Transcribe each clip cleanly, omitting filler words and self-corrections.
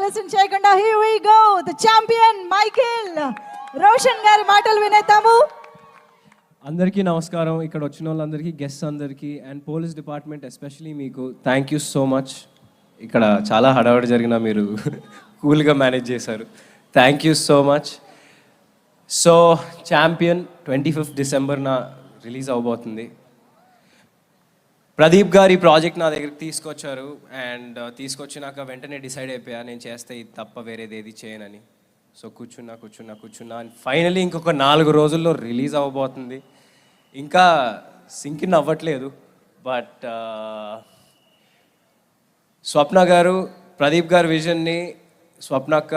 ఆలస్యం చేయకుండా here we go, the champion Michael Roshan గారి మాటలు వినేద్దాము. అందరికీ నమస్కారం. ఇక్కడ వచ్చిన వాళ్ళందరికీ, గెస్ట్ అందరికీ అండ్ పోలీస్ డిపార్ట్మెంట్ ఎస్పెషలీ మీకు థ్యాంక్ యూ సో మచ్. ఇక్కడ చాలా హడావిడి జరిగిన మీరు కూల్గా మేనేజ్ చేశారు. Thank you so much. So champion 25th డిసెంబర్న రిలీజ్ అవబోతుంది. ప్రదీప్ గారి ప్రాజెక్ట్ నా దగ్గరికి తీసుకొచ్చారు అండ్ తీసుకొచ్చినాక వెంటనే డిసైడ్ అయిపోయా నేను చేస్తే ఇది తప్ప వేరేది ఏది చేయనని. సో కూర్చున్నా అండ్ ఫైనలీ ఇంకొక 4 రోజుల్లో రిలీజ్ అవ్వబోతుంది. ఇంకా సింకిన్ అవ్వట్లేదు. బట్ స్వప్న గారు, ప్రదీప్ గారి విజన్ని స్వప్నక్క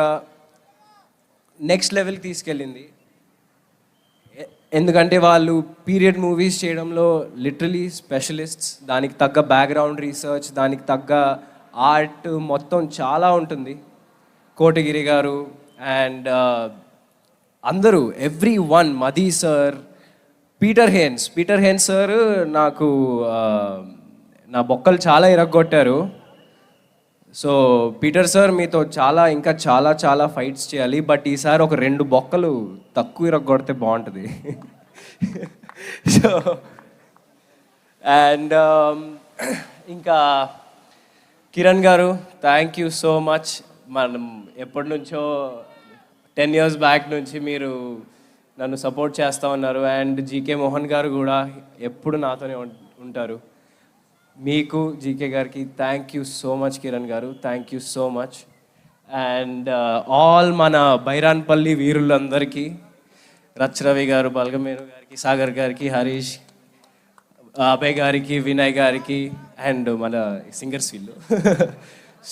నెక్స్ట్ లెవెల్కి తీసుకెళ్ళింది. ఎందుకంటే వాళ్ళు పీరియడ్ మూవీస్ చేయడంలో లిటరలీ స్పెషలిస్ట్స్. దానికి తగ్గ బ్యాక్గ్రౌండ్ రీసెర్చ్, దానికి తగ్గ ఆర్ట్ మొత్తం చాలా ఉంటుంది. కోటగిరి గారు అండ్ అందరూ, everyone, Madhie sir, Peter Hein sir నాకు నా బొక్కలు చాలా ఇరగొట్టారు. సో పీటర్ సార్ మీతో ఇంకా చాలా ఫైట్స్ చేయాలి. బట్ ఈసారి ఒక 2 బొక్కలు తక్కువ ఇరగొడితే బాగుంటుంది. సో అండ్ ఇంకా కిరణ్ గారు, థ్యాంక్ యూ సో మచ్. మనం ఎప్పటి నుంచో 10 years బ్యాక్ నుంచి మీరు నన్ను సపోర్ట్ చేస్తూ ఉన్నారు. అండ్ జీకే మోహన్ గారు కూడా ఎప్పుడు నాతోనే ఉంటారు. మీకు, జీకే గారికి thank you so much. Kiran గారు thank you so much. And all మన బైరాన్పల్లి వీరులందరికీ, రవి గారు, బల్గమేరు గారికి, సాగర్ గారికి, హరీష్, అభయ్ గారికి, వినయ్ గారికి అండ్ మన సింగర్స్ వీళ్ళు.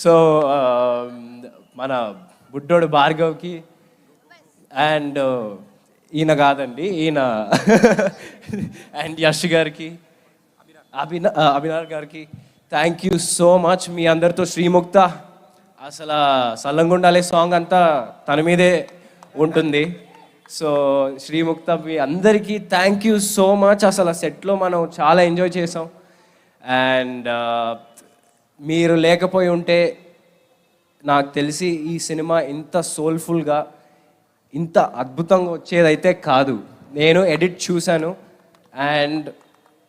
సో మన బుడ్డోడు భార్గవ్కి అండ్ ఈయన కాదండి, ఈయన అండ్ యష్ గారికి, అభినార్ గారికి థ్యాంక్ యూ సో మచ్. మీ అందరితో శ్రీముక్త, అసలు సల్లంగుండాలే సాంగ్ అంతా తన మీదే ఉంటుంది. సో శ్రీముక్త, మీ అందరికీ థ్యాంక్ యూ సో మచ్. అసలు సెట్లో మనం చాలా ఎంజాయ్ చేసాం. అండ్ మీరు లేకపోయి ఉంటే నాకు తెలిసి ఈ సినిమా ఇంత సోల్ఫుల్గా, ఇంత అద్భుతంగా వచ్చేదైతే కాదు. నేను ఎడిట్ చూశాను అండ్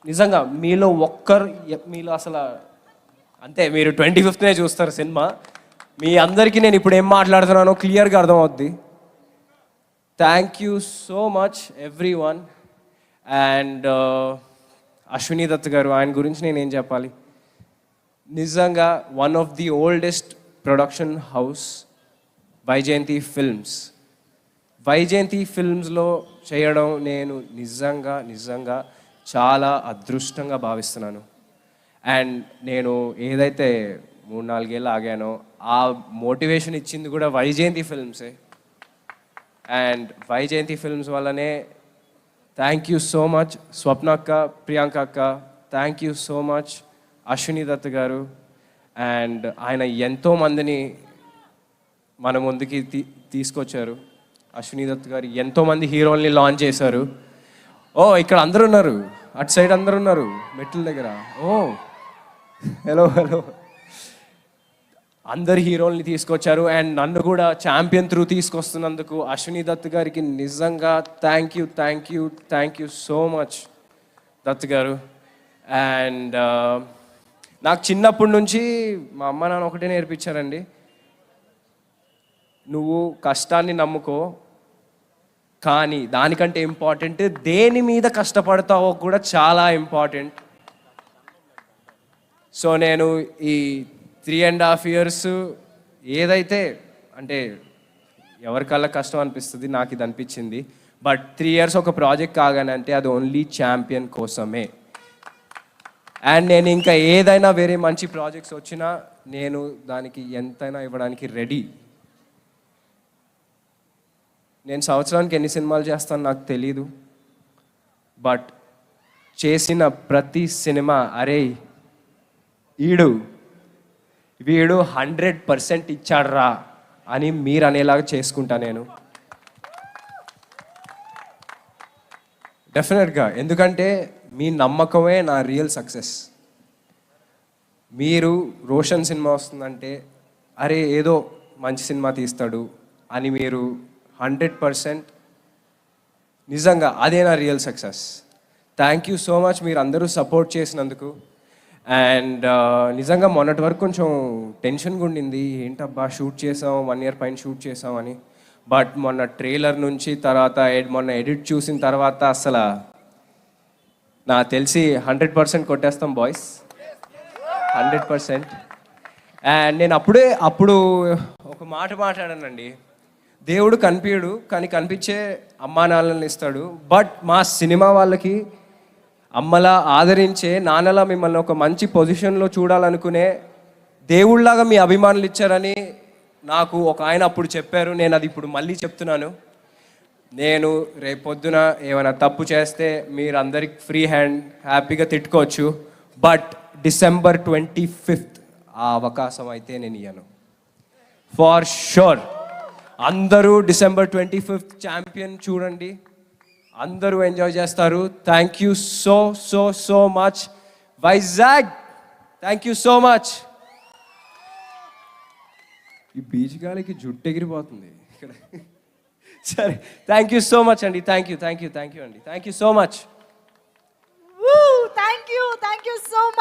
నిజంగా మీలో అసలు అంతే, మీరు 25th చూస్తారు సినిమా. మీ అందరికీ నేను ఇప్పుడు ఏం మాట్లాడుతున్నానో క్లియర్గా అర్థమవుద్ది. Thank you so much everyone. And Ashwini Dutt గారు, ఆయన గురించి నేనేం చెప్పాలి. నిజంగా one of the oldest production house Vyjayanthi ఫిల్మ్స్లో చేయడం నేను నిజంగా చాలా అదృష్టంగా భావిస్తున్నాను. అండ్ నేను ఏదైతే 3-4 ఏళ్ళు ఆగానో ఆ మోటివేషన్ ఇచ్చింది కూడా వైజయంతి ఫిల్మ్సే. అండ్ వైజయంతి ఫిల్మ్స్ వల్లనే థ్యాంక్ యూ సో మచ్ స్వప్న అక్క, ప్రియాంక అక్క, thank you so much Ashwini Dutt గారు. అండ్ ఆయన ఎంతోమందిని మన ముందుకి తీసుకొచ్చారు. అశ్విని దత్ గారు ఎంతోమంది హీరోల్ని లాంచ్ చేశారు. ఇక్కడ అందరు ఉన్నారు, అటు సైడ్ అందరు ఉన్నారు మెట్ల దగ్గర. హలో అందరు హీరోల్ని తీసుకొచ్చారు. అండ్ నన్ను కూడా ఛాంపియన్ త్రూ తీసుకొస్తున్నందుకు అశ్విని దత్ గారికి నిజంగా thank you so much Dutt గారు. అండ్ నాకు చిన్నప్పటి నుంచి మా అమ్మ నాన్న ఒకటే నేర్పించారండి, నువ్వు కష్టాన్ని నమ్ముకో, కానీ దానికంటే ఇంపార్టెంట్ దేని మీద కష్టపడతావో కూడా చాలా ఇంపార్టెంట్. సో నేను ఈ 3.5 years ఏదైతే, అంటే ఎవరికల్లా కష్టం అనిపిస్తుంది, నాకు ఇది అనిపించింది. బట్ 3 years ఒక ప్రాజెక్ట్ కాగానంటే అది ఓన్లీ ఛాంపియన్ కోసమే. అండ్ నేను ఇంకా ఏదైనా వేరే మంచి ప్రాజెక్ట్స్ వచ్చినా నేను దానికి ఎంతైనా ఇవ్వడానికి రెడీ. నేను సంవత్సరానికి ఎన్ని సినిమాలు చేస్తాను నాకు తెలీదు. బట్ చేసిన ప్రతి సినిమా అరే వీడు 100% ఇచ్చాడ్రా అని మీరు అనేలాగా చేసుకుంటా నేను డెఫినెట్గా. ఎందుకంటే మీ నమ్మకమే నా రియల్ సక్సెస్. మీరు రోషన్ సినిమా వస్తుందంటే అరే ఏదో మంచి సినిమా తీస్తాడు అని మీరు 100% నిజంగా అదే నా real success. Thank you so much మీరు అందరూ సపోర్ట్ చేసినందుకు. అండ్ నిజంగా మొన్నటి వరకు కొంచెం టెన్షన్గా ఉండింది, ఏంటబ్బా షూట్ చేసాం 1 year పైన షూట్ చేసాం అని. బట్ మొన్న ట్రైలర్ నుంచి తర్వాత మొన్న ఎడిట్ చూసిన తర్వాత అసలు నాకు తెలిసి 100% కొట్టేస్తాం బాయ్స్, 100%. అండ్ నేను అప్పుడు ఒక మాట మాట్లాడానండి, దేవుడు కనిపించడు కానీ కనిపించే అమ్మా నాన్నలను ఇస్తాడు. బట్ మా సినిమా వాళ్ళకి అమ్మలా ఆదరించే, నాన్నలా మిమ్మల్ని ఒక మంచి పొజిషన్లో చూడాలనుకునే దేవుళ్ళలాగా మీ అభిమానులు ఇచ్చారని నాకు ఒక ఆయన అప్పుడు చెప్పారు. నేను అది ఇప్పుడు మళ్ళీ చెప్తున్నాను. నేను రేపొద్దున ఏమైనా తప్పు చేస్తే మీరు అందరికి ఫ్రీ హ్యాండ్ హ్యాపీగా తిట్టుకోవచ్చు. బట్ December 25th ఆ అవకాశం అయితే నేను ఇయ్యను ఫార్ షూర్. అందరూ December 25th ఛాంపియన్ చూడండి, అందరూ ఎంజాయ్ చేస్తారు. Thank you so so so much Vizag, thank you so much. ఈ బీచ్ గాలికి జుట్టు ఎగిరిపోతుంది ఇక్కడ. సరే, థ్యాంక్ యూ సో మచ్ అండి, థ్యాంక్ యూ అండి, thank you so much. Thank you so much.